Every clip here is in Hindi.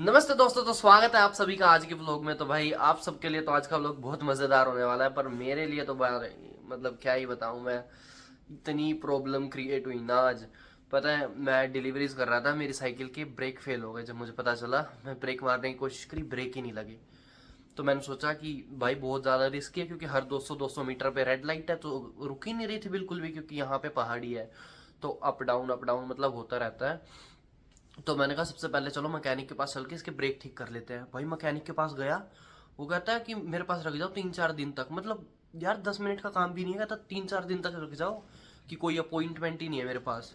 नमस्ते दोस्तों, तो स्वागत है आप सभी का आज के व्लॉग में। तो भाई आप सबके लिए तो आज का व्लॉग बहुत मज़ेदार होने वाला है, पर मेरे लिए तो मतलब क्या ही बताऊं मैं। इतनी प्रॉब्लम क्रिएट हुई ना आज। पता है, मैं डिलीवरीज कर रहा था, मेरी साइकिल के ब्रेक फेल हो गए। जब मुझे पता चला, मैं ब्रेक मारने की कोशिश करी, ब्रेक ही नहीं लगी। तो मैंने सोचा कि भाई बहुत ज़्यादा रिस्क है, क्योंकि हर 200 मीटर पे रेड लाइट है, तो रुक ही नहीं रही थी बिल्कुल भी, क्योंकि यहाँ पे पहाड़ी है। तो अप डाउन मतलब होता रहता है। तो मैंने कहा सबसे पहले चलो मैकेनिक के पास चल के इसके ब्रेक ठीक कर लेते हैं। भाई मैकेनिक के पास गया, वो कहता है कि मेरे पास रख जाओ 3-4 दिन तक। मतलब यार 10 मिनट का काम भी नहीं है, कहता 3-4 दिन तक रख जाओ, कि कोई अपॉइंटमेंट ही नहीं है मेरे पास।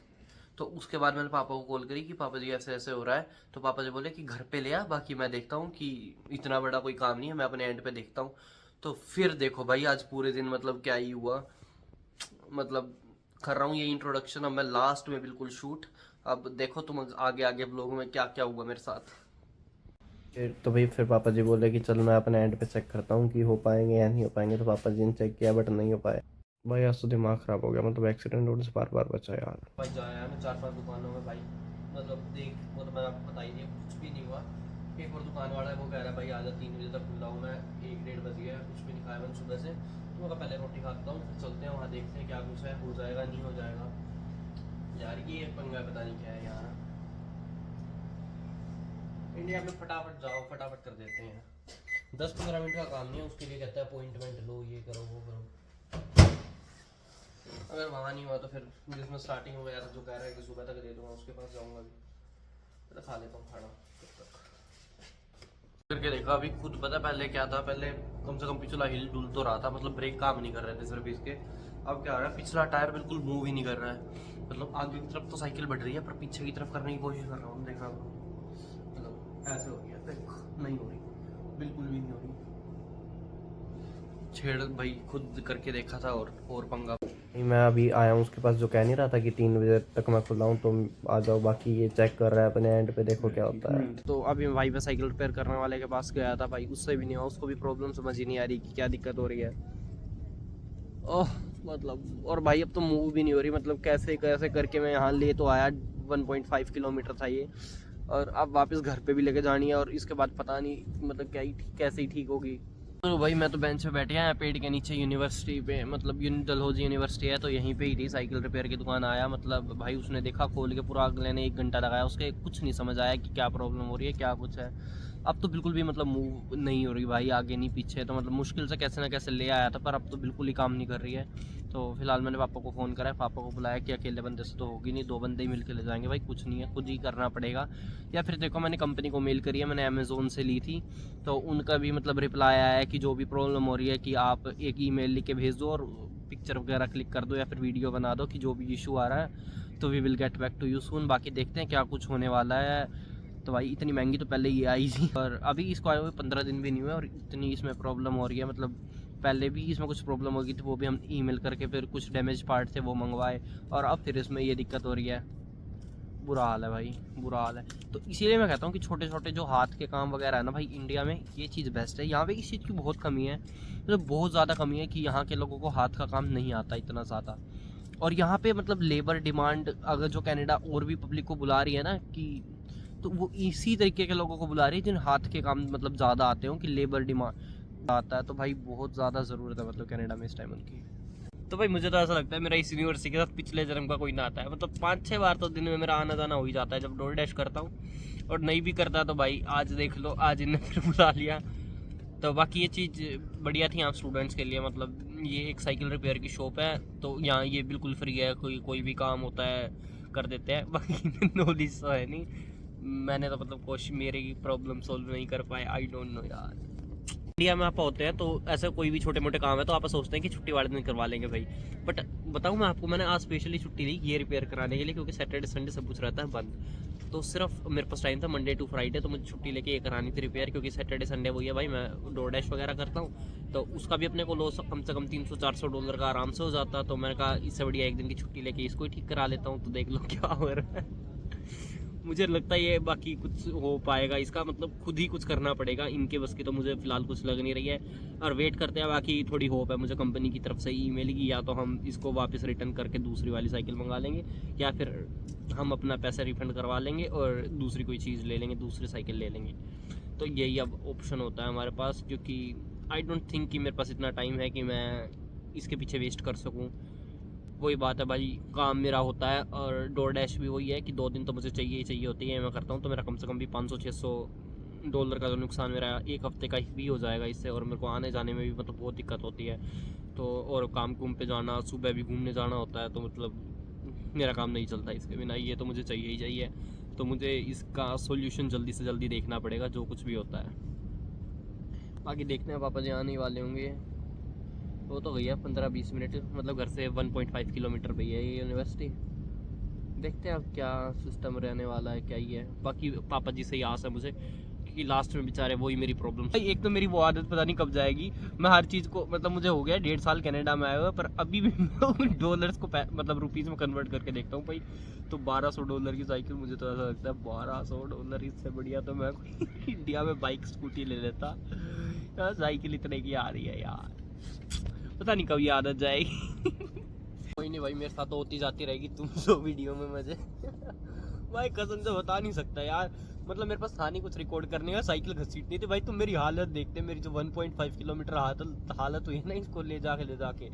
तो उसके बाद मैंने पापा को कॉल करी कि पापा जी ऐसे ऐसे हो रहा है। तो पापा जी बोले कि घर पे ले आ, बाकी मैं देखता हूँ, कि इतना बड़ा कोई काम नहीं है, मैं अपने एंड पे देखता हूँ। तो फिर देखो भाई, आज पूरे दिन मतलब क्या ही हुआ। मतलब कर रहा हूँ ये इंट्रोडक्शन, अब मैं लास्ट में बिल्कुल शूट। अब देखो तुम आगे आगे ब्लॉग में क्या क्या हुआ मेरे साथ। फिर पापा जी बोले कि चल मैं अपने एंड पे चेक करता हूँ कि हो पाएंगे या नहीं हो पाएंगे। तो पापा जी ने चेक किया बट नहीं हो पाया। भाई आज तो दिमाग खराब हो गया, मतलब एक्सीडेंट होने से बार बार बचा यार। भाई जाया है मैं 4-5 दुकानों में भाई। मतलब देख, वो तो मैंने आपको बता ही दिया, कुछ भी नहीं हुआ। एक और दुकान वाला है, वो कह रहा है भाई आजा 3 बजे तक खुला हूँ मैं। 1-1:30 बज गया, कुछ भी नहीं खाया मैंने सुबह से। तो मैं कहा पहले रोटी खाता हूँ, फिर चलते हैं वहाँ, देखते हैं क्या कुछ है, हो जाएगा नहीं हो जाएगा। यार ये एक पंगा पता नहीं क्या है यार। इंडिया में फटाफट जाओ, फटाफट कर देते हैं। 10-15 मिनट का काम नहीं है, उसके लिए कहता है अपॉइंटमेंट लो, ये करो वो करो। अगर वहाँ नहीं हुआ तो फिर जिसमें स्टार्टिंग हो गया था, जो कह रहा है कि सुबह तक दे दूंगा, उसके पास जाऊंगा अभी। तो खा लेता हूँ खाना तब तक। करके देखा अभी खुद। पता पहले क्या था, पहले कम से कम पिछला हिल डुल तो रहा था, मतलब ब्रेक काम नहीं कर रहे थे सिर्फ इसके। अब क्या हो रहा है, पिछला टायर बिल्कुल मूव ही नहीं कर रहा है। मतलब आगे की तरफ तो साइकिल बढ़ रही है, पर पीछे की तरफ करने की कोशिश कर रहा हूँ, देखना। मतलब ऐसे हो गया, देख नहीं हो रही, बिल्कुल भी नहीं हो रही। छेड़ भाई खुद करके देखा था, और पंगा। नहीं, मैं अभी आया हूँ उसके पास जो कह नहीं रहा था कि 3 बजे तक मैं खुला हूँ, तो आ जाओ। बाकी ये चेक कर रहा है अपने एंड पे, देखो क्या होता है। तो अभी भाई मैं साइकिल रिपेयर करने वाले के पास गया था भाई, उससे भी नहीं हुआ, उसको भी प्रॉब्लम समझ ही नहीं आ रही कि क्या दिक्कत हो रही है। ओह, मतलब और भाई अब तो मूव भी नहीं हो रही। मतलब कैसे कैसे करके मैं यहाँ ले तो आया, 1.5 किलोमीटर था ये, और अब वापस घर पे भी लेके जानी है, और इसके बाद पता नहीं मतलब क्या ही कैसे ही ठीक होगी। तो भाई मैं तो बेंच पे बैठ गया पेड़ के नीचे यूनिवर्सिटी पे, मतलब डलहौजी यूनिवर्सिटी है, तो यहीं पे ही थी साइकिल रिपेयर की दुकान। आया मतलब भाई उसने देखा खोल के पूरा, अगले ने 1 घंटा लगाया, उसके कुछ नहीं समझ आया कि क्या प्रॉब्लम हो रही है क्या कुछ है। अब तो बिल्कुल भी मतलब मूव नहीं हो रही भाई, आगे नहीं पीछे, तो मतलब मुश्किल से कैसे ना कैसे ले आया था, पर अब तो बिल्कुल ही काम नहीं कर रही है। तो फिलहाल मैंने पापा को फ़ोन करा है, पापा को बुलाया कि अकेले बंदे से तो होगी नहीं, 2 बंदे ही मिलकर ले जाएंगे भाई, कुछ नहीं है, खुद ही करना पड़ेगा। या फिर देखो मैंने कंपनी को मेल करी है, मैंने अमेज़ोन से ली थी, तो उनका भी मतलब रिप्लाई आया है कि जो भी प्रॉब्लम हो रही है कि आप एक ईमेल लिख के भेज दो, और पिक्चर वगैरह क्लिक कर दो, या फिर वीडियो बना दो कि जो भी इशू आ रहा है, तो we will get back to you soon. बाकी देखते हैं क्या कुछ होने वाला है। तो भाई इतनी महंगी तो पहले ये आई थी, और अभी इसको आए हुए 15 दिन भी नहीं हुए, और इतनी इसमें प्रॉब्लम हो रही है। मतलब पहले भी इसमें कुछ प्रॉब्लम हो गई थी, वो भी हम ईमेल करके फिर कुछ डैमेज पार्ट थे वो मंगवाए, और अब फिर इसमें ये दिक्कत हो रही है। बुरा हाल है भाई, बुरा हाल है। तो इसीलिए मैं कहता हूँ कि छोटे छोटे जो हाथ के काम वगैरह है ना भाई, इंडिया में ये चीज़ बेस्ट है। यहाँ पे इस चीज़ की बहुत कमी है, मतलब बहुत ज़्यादा कमी है, कि यहाँ के लोगों को हाथ का काम नहीं आता इतना ज़्यादा। और यहाँ पे मतलब लेबर डिमांड, अगर जो कनाडा और भी पब्लिक को बुला रही है ना, कि तो वो इसी तरीके के लोगों को बुला रही है जिन हाथ के काम मतलब ज़्यादा आते हो, कि लेबर डिमांड आता है। तो भाई बहुत ज़्यादा ज़रूरत है मतलब कनाडा में इस टाइम उनकी। तो भाई मुझे तो ऐसा लगता है मेरा इस यूनिवर्सिटी के साथ पिछले जन्म का कोई नाता है। मतलब 5-6 बार तो दिन में मेरा आना जाना हो ही जाता है जब डोर डैश करता हूँ, और नहीं भी करता तो भाई आज देख लो, आज इन्हें फिर बुला लिया। तो बाकी ये चीज़ बढ़िया थी यहाँ स्टूडेंट्स के लिए। मतलब ये एक साइकिल रिपेयर की शॉप है, तो यहाँ ये बिल्कुल फ्री है, कोई कोई भी काम होता है कर देते हैं। बाकी नॉलेज तो है नहीं, मैंने तो मतलब कोशिश, मेरी प्रॉब्लम सोल्व नहीं कर पाए, आई डोंट नो यार। इंडिया में आप होते हैं तो ऐसा कोई भी छोटे मोटे काम है तो आप सोचते हैं कि छुट्टी वाले दिन करवा लेंगे भाई। बट बताऊँ मैं आपको, मैंने आज स्पेशली छुट्टी ली ये रिपेयर कराने के लिए, क्योंकि सैटरडे संडे सब कुछ रहता है बंद। तो सिर्फ मेरे पास टाइम था मंडे टू फ्राइडे, तो मुझे छुट्टी लेके ये करानी थी रिपेयर, क्योंकि सैटरडे संडे वही है भाई, मैं डोर डैश वगैरह करता हूँ, तो उसका भी अपने को लॉस कम से कम $300-400 का आराम से हो जाता। तो मैंने कहा इससे बढ़िया एक दिन की छुट्टी लेके इसको ही ठीक करा लेता हूँ, तो देख लो क्या हो रहा है। मुझे लगता है ये बाकी कुछ हो पाएगा इसका, मतलब खुद ही कुछ करना पड़ेगा, इनके बस की तो मुझे फिलहाल कुछ लग नहीं रही है। और वेट करते हैं, बाकी थोड़ी होप है मुझे कंपनी की तरफ से ईमेल की, या तो हम इसको वापस रिटर्न करके दूसरी वाली साइकिल मंगा लेंगे, या फिर हम अपना पैसा रिफंड करवा लेंगे और दूसरी कोई चीज़ ले लेंगे, दूसरी साइकिल ले लेंगे। तो यही अब ऑप्शन होता है हमारे पास, क्योंकि आई डोंट थिंक कि मेरे पास इतना टाइम है कि मैं इसके पीछे वेस्ट कर सकूँ। वही बात है भाई, काम मेरा होता है और डोर डैश भी वही है कि 2 दिन तो मुझे चाहिए ही चाहिए होती है, मैं करता हूँ तो मेरा कम से कम भी $500-600 का जो नुकसान मेरा 1 हफ्ते का भी हो जाएगा इससे, और मेरे को आने जाने में भी मतलब बहुत दिक्कत होती है। तो और काम कुम पे जाना, सुबह भी घूमने जाना होता है, तो मतलब मेरा काम नहीं चलता इसके बिना, ये तो मुझे चाहिए ही चाहिए। तो मुझे इसका सोल्यूशन जल्दी से जल्दी देखना पड़ेगा जो कुछ भी होता है। बाकी देखते हैं, पापा जी आने ही वाले होंगे, वो तो गई है 15-20 मिनट, मतलब घर से 1.5 किलोमीटर पे है ये यूनिवर्सिटी। देखते हैं अब क्या सिस्टम रहने वाला है, क्या ही है। बाकी पापा जी से ही आस है मुझे, क्योंकि लास्ट में बेचारे वही मेरी प्रॉब्लम। एक तो मेरी वो आदत पता नहीं कब जाएगी, मैं हर चीज़ को मतलब मुझे हो गया 1.5 साल कनाडा में आया हुआ, पर अभी भी डॉलर्स को मतलब रुपीज़ में कन्वर्ट करके देखता हूँ भाई। तो $1200 की साइकिल, मुझे तो ऐसा लगता है $1200, इससे बढ़िया तो मैं इंडिया में बाइक स्कूटी ले लेता। साइकिल इतने की आ रही है यार, पता नहीं कब ये आदत जाएगी। कोई नहीं भाई, मेरे साथ तो होती जाती रहेगी तुम जो वीडियो में मजे। भाई कसम से बता नहीं सकता यार, मतलब मेरे पास था नहीं कुछ रिकॉर्ड करने का, साइकिल घसीटनी थी भाई। तुम मेरी हालत देखते, मेरी जो 1.5 किलोमीटर हालत हुई है ना इसको ले जाके,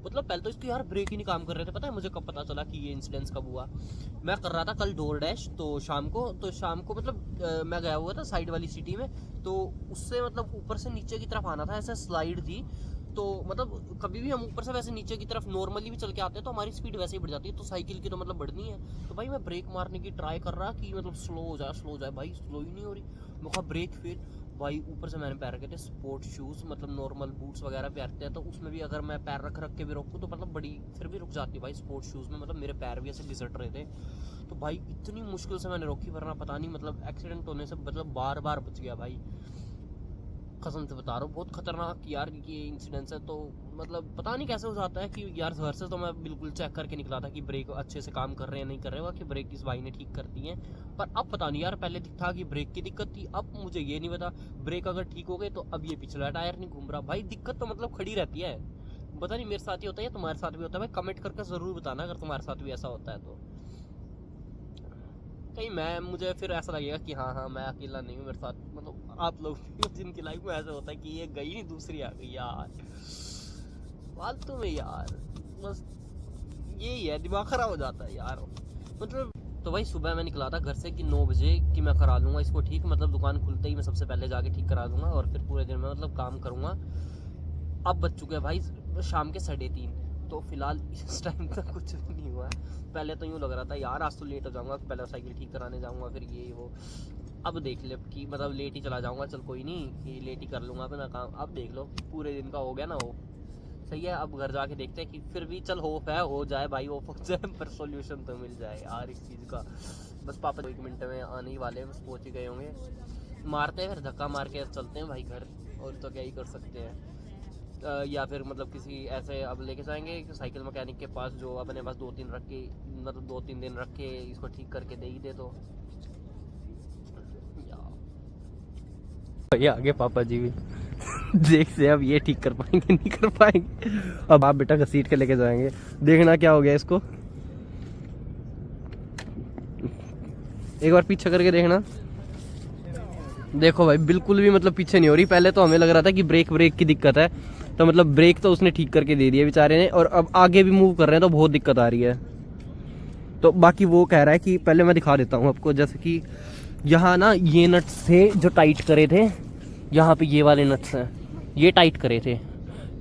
मतलब पहले तो इसके यार ब्रेक ही नहीं काम कर रहे थे। पता है मुझे कब पता चला कि ये इंसिडेंस कब हुआ? मैं कर रहा था कल डोर डैश, तो शाम को मतलब मैं गया हुआ था साइड वाली सिटी में, तो उससे मतलब ऊपर से नीचे की तरफ आना था, ऐसा स्लाइड थी। तो मतलब कभी भी हम ऊपर से वैसे नीचे की तरफ नॉर्मली भी चल के आते हैं तो हमारी स्पीड वैसे ही बढ़ जाती है, तो साइकिल की तो मतलब बढ़नी है। तो भाई मैं ब्रेक मारने की ट्राई कर रहा कि मतलब स्लो हो जाए, भाई स्लो ही नहीं हो रही। मैं कहा ब्रेक फेल भाई। ऊपर से मैंने पैर रखे थे स्पोर्ट्स शूज़, मतलब नॉर्मल बूट्स वगैरह पहनते हैं, तो उसमें भी अगर मैं पैर रख के भी रोकूँ तो मतलब बड़ी फिर भी रुक जाती है भाई स्पोर्ट्स शूज़ में, मतलब मेरे पैर भी ऐसे घिसट रहे थे। तो भाई इतनी मुश्किल से मैंने रोकी, वरना पता नहीं मतलब एक्सीडेंट होने से मतलब बार बच गया भाई। कसम से बता रहा हूँ, बहुत खतरनाक यार ये इंसिडेंस है। तो मतलब पता नहीं कैसे हो जाता है कि यार घर से तो मैं बिल्कुल चेक करके निकला था कि ब्रेक अच्छे से काम कर रहे हैं नहीं कर रहे हैं, कि ब्रेक इस भाई ने ठीक कर दी है। पर अब पता नहीं यार, पहले था कि ब्रेक की दिक्कत थी, अब मुझे ये नहीं पता ब्रेक अगर ठीक हो गए तो अब ये पिछला टायर नहीं घूम रहा। भाई दिक्कत तो मतलब खड़ी रहती है, पता नहीं मेरे साथ ही होता है या तुम्हारे साथ भी होता है। भाई कमेंट करके ज़रूर बताना अगर तुम्हारे साथ भी ऐसा होता है तो। कहीं मुझे फिर ऐसा लगेगा कि हाँ मैं अकेला नहीं हूँ, मेरे साथ मतलब आप लोग जिनकी लाइफ में ऐसा होता है कि ये गई नहीं दूसरी आ गई यार, फालतू में यार, बस यही है, दिमाग खराब हो जाता है यार मतलब। तो भाई सुबह मैं निकला था घर से कि 9 बजे कि मैं करा लूँगा इसको ठीक, मतलब दुकान खुलते ही मैं सबसे पहले जाके ठीक करा दूँगा और फिर पूरे दिन में मतलब काम करूँगा। अब बज चुके हैं भाई शाम के 3:30, तो फिलहाल इस टाइम तक कुछ भी नहीं हुआ है। पहले तो यूँ लग रहा था यार आज तो लेट हो जाऊँगा, पहले साइकिल ठीक कराने जाऊँगा फिर ये वो। अब देख ले कि मतलब लेट ही चला जाऊँगा, चल कोई नहीं कि लेट ही कर लूँगा अपना काम। अब देख लो पूरे दिन का हो गया ना वो, सही है। अब घर जाके देखते हैं कि फिर भी चल होप है हो जाए भाई, होप हो जाए, पर सोल्यूशन तो मिल जाए यार इस चीज़ का। बस पापा 1 मिनट में आने ही वाले हैं, बस पहुँच ही गए होंगे। मारते हैं फिर धक्का मार के चलते हैं भाई घर, और तो क्या ही कर सकते हैं। या फिर मतलब किसी ऐसे अब लेके जाएंगे साइकिल मैकेनिक के पास जो अपने पास 2-3 रख के, मतलब 2-3 दिन रख के इसको ठीक करके दे ही दे। तो ये आगे पापा जी भी देखते हैं अब ये ठीक कर पाएंगे नहीं कर पाएंगे। अब आप बेटा घसीट के लेके जाएंगे, देखना क्या हो गया इसको, एक बार पीछे करके देखना। देखो भाई बिल्कुल भी मतलब पीछे नहीं हो रही। पहले तो हमें लग रहा था कि ब्रेक की दिक्कत है, तो मतलब ब्रेक तो उसने ठीक करके दे दिया बेचारे ने, और अब आगे भी मूव कर रहे हैं तो बहुत दिक्कत आ रही है। तो बाकी वो कह रहा है कि पहले मैं दिखा देता हूँ आपको, जैसे कि यहाँ ना ये नट्स थे जो टाइट करे थे, यहाँ पे ये वाले नट्स हैं ये टाइट करे थे,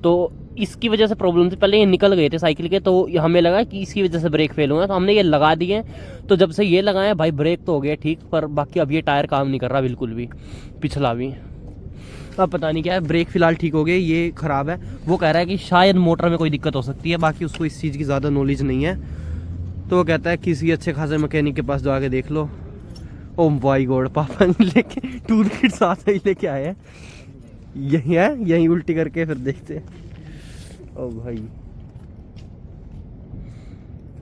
तो इसकी वजह से प्रॉब्लम थी। पहले ये निकल गए थे साइकिल के, तो हमें लगा कि इसकी वजह से ब्रेक फेल हुआ, तो हमने ये लगा दिए। तो जब से ये लगाए भाई ब्रेक तो हो गया ठीक, पर बाकी अब ये टायर काम नहीं कर रहा बिल्कुल भी, पिछला भी। अब पता नहीं क्या है, ब्रेक फिलहाल ठीक हो गए, ये ख़राब है। वो कह रहा है कि शायद मोटर में कोई दिक्कत हो सकती है, बाकी उसको इस चीज़ की ज़्यादा नॉलेज नहीं है। तो वो कहता है किसी अच्छे खासे मैकेनिक के पास जाके देख लो। ओ माय गॉड, पापा ने लेके टूल किट साथ ही लेके आए हैं, यही है, यही उल्टी करके फिर देखते हैं। ओ भाई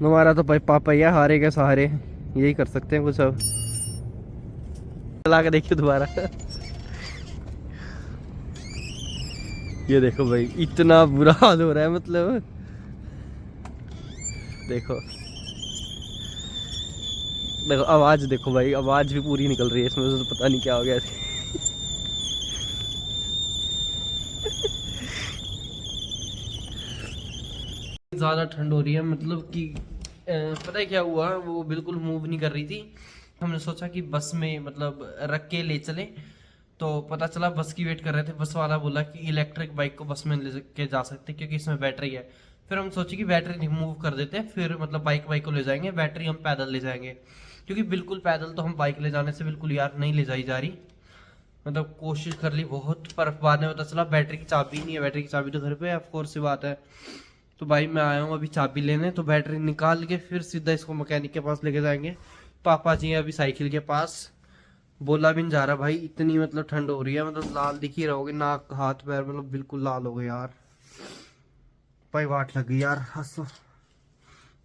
हमारा तो भाई पापा ही है, हारे के सहारे यही कर सकते हैं कुछ अब। चला के देखिए दोबारा। ये देखो भाई इतना बुरा हाल हो रहा है, मतलब देखो देखो आवाज देखो भाई, आवाज भी पूरी निकल रही है इसमें से, तो पता नहीं क्या हो गया। ज़्यादा ठंड हो रही है, मतलब कि पता है क्या हुआ, वो बिल्कुल मूव नहीं कर रही थी। हमने सोचा कि बस में मतलब रख के ले चले, तो पता चला बस की वेट कर रहे थे, बस वाला बोला कि इलेक्ट्रिक बाइक को बस में ले के जा सकते क्योंकि इसमें बैटरी है। फिर हम सोचे कि बैटरी रिमूव कर देते हैं, फिर मतलब बाइक को ले जाएंगे, बैटरी हम पैदल ले जाएंगे, क्योंकि बिल्कुल पैदल तो हम बाइक ले जाने से बिल्कुल यार नहीं ले जाई जा रही। मतलब कोशिश कर ली बहुत, पर बाद में पता चला बैटरी की चाबी नहीं है, बैटरी की चाबी तो घर पे है, ऑफकोर्स सी बात है। तो भाई मैं आया हूँ अभी चाबी लेने, तो बैटरी निकाल के फिर सीधा इसको मैकेनिक के पास लेके जाएंगे। पापा जी हैं अभी साइकिल के पास, बोला भी नहीं जा रहा भाई, इतनी मतलब ठंड हो रही है, मतलब लाल दिख ही रहोगे, नाक हाथ पैर मतलब बिल्कुल लाल हो गए यार, भाई वाट लग गई यार हंसो।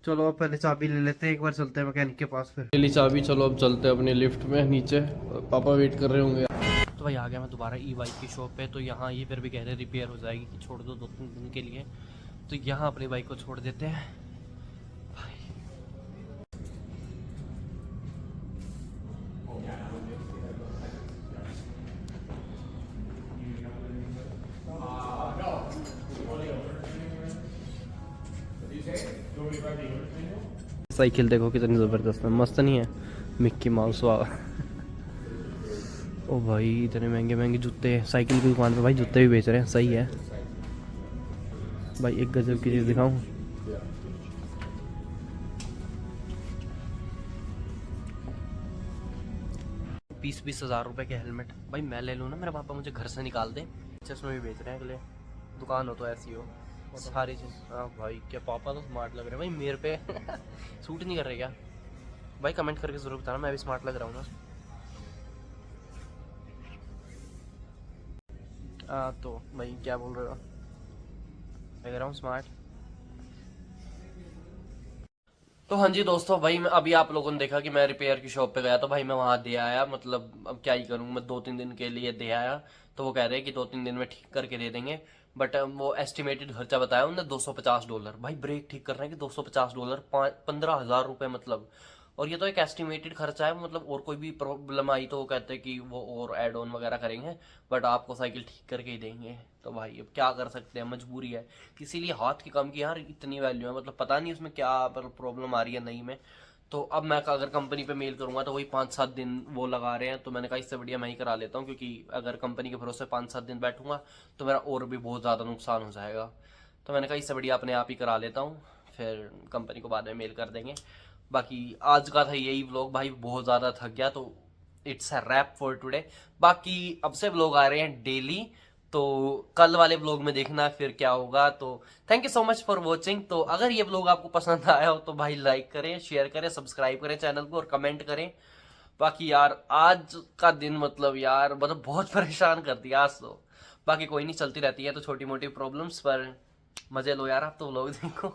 चलो अब पहले चाबी ले लेते हैं, एक बार चलते हैं मैकेनिक के पास, फिर ले ली चाबी, चलो अब चलते हैं अपने लिफ्ट में नीचे, पापा वेट कर रहे होंगे। तो भाई आ गया मैं दोबारा ई बाइक की शॉप पे, तो यहाँ ये फिर भी कह रहे रिपेयर हो जाएगी कि छोड़ दो 2-3 दिन के लिए, तो यहाँ अपनी बाइक को छोड़ देते हैं भाई। साइकिल देखो कितनी ज़बरदस्त है, मस्त नहीं है, मिक्की माउस वाला। ओ भाई इतने महंगे महंगे जूते साइकिल की दुकान पे, भाई जूते भी बेच रहे हैं, सही है भाई। एक गजब की चीज़ दिखाऊं, बीस हज़ार रुपए के हेलमेट, भाई मैं ले लूँ ना, मेरे पापा मुझे घर से निकाल दे। चश्मे भी बेच रहे हैं, अगले दुकान हो तो ऐसी हो सारी चीज़। हाँ भाई क्या पापा तो स्मार्ट लग रहे हैं भाई मेरे पे। सूट नहीं कर रहे क्या भाई, कमेंट करके ज़रूर बताना, मैं भी स्मार्ट लग रहा हूँ ना। तो भाई क्या बोल रहे हो, लग रहा हूँ स्मार्ट। तो हाँ जी दोस्तों, भाई मैं अभी आप लोगों ने देखा कि मैं रिपेयर की शॉप पे गया, तो भाई मैं वहाँ दे आया, मतलब अब क्या ही करूँ, मैं 2-3 दिन के लिए दे आया। तो वो कह रहे हैं कि 2-3 दिन में ठीक करके दे देंगे, बट वो एस्टिमेटेड खर्चा बताया उन्होंने $250। भाई ब्रेक ठीक कर रहे हैं कि $250, 15,000 रुपये मतलब। और ये तो एक एस्टिमेटेड खर्चा है, मतलब और कोई भी प्रॉब्लम आई तो वो कहते हैं कि वो और एड ऑन वगैरह करेंगे, बट आपको साइकिल ठीक करके ही देंगे। तो भाई अब क्या कर सकते हैं, मजबूरी है, इसीलिए हाथ की काम की यार इतनी वैल्यू है, मतलब पता नहीं उसमें क्या प्रॉब्लम आ रही है नहीं में। तो अब मैं अगर कंपनी पे मेल करूंगा तो वही 5-7 दिन वो लगा रहे हैं, तो मैंने कहा इससे बढ़िया मैं ही करा लेता हूँ, क्योंकि अगर कंपनी के भरोसे 5-7 दिन बैठूंगा तो मेरा और भी बहुत ज़्यादा नुकसान हो जाएगा। तो मैंने कहा इससे बढ़िया अपने आप ही करा लेता हूँ, फिर कंपनी को बाद में मेल कर देंगे। बाकी आज का था यही व्लॉग भाई, बहुत ज़्यादा थक गया, तो it's a rap for today. बाकी अब से व्लॉग आ रहे हैं डेली, तो कल वाले व्लॉग में देखना फिर क्या होगा। तो thank you so much for watching. तो अगर ये व्लॉग आपको पसंद आया हो तो भाई लाइक करें, शेयर करें, सब्सक्राइब करें चैनल को और कमेंट करें। बाकी यार आज का दिन मतलब यार मतलब बहुत परेशान कर दिया आज तो। बाकी कोई नहीं, चलती रहती है तो छोटी मोटी प्रॉब्लम्स, पर मजे लो यार आप तो व्लॉग देखो।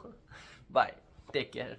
Bye, take care.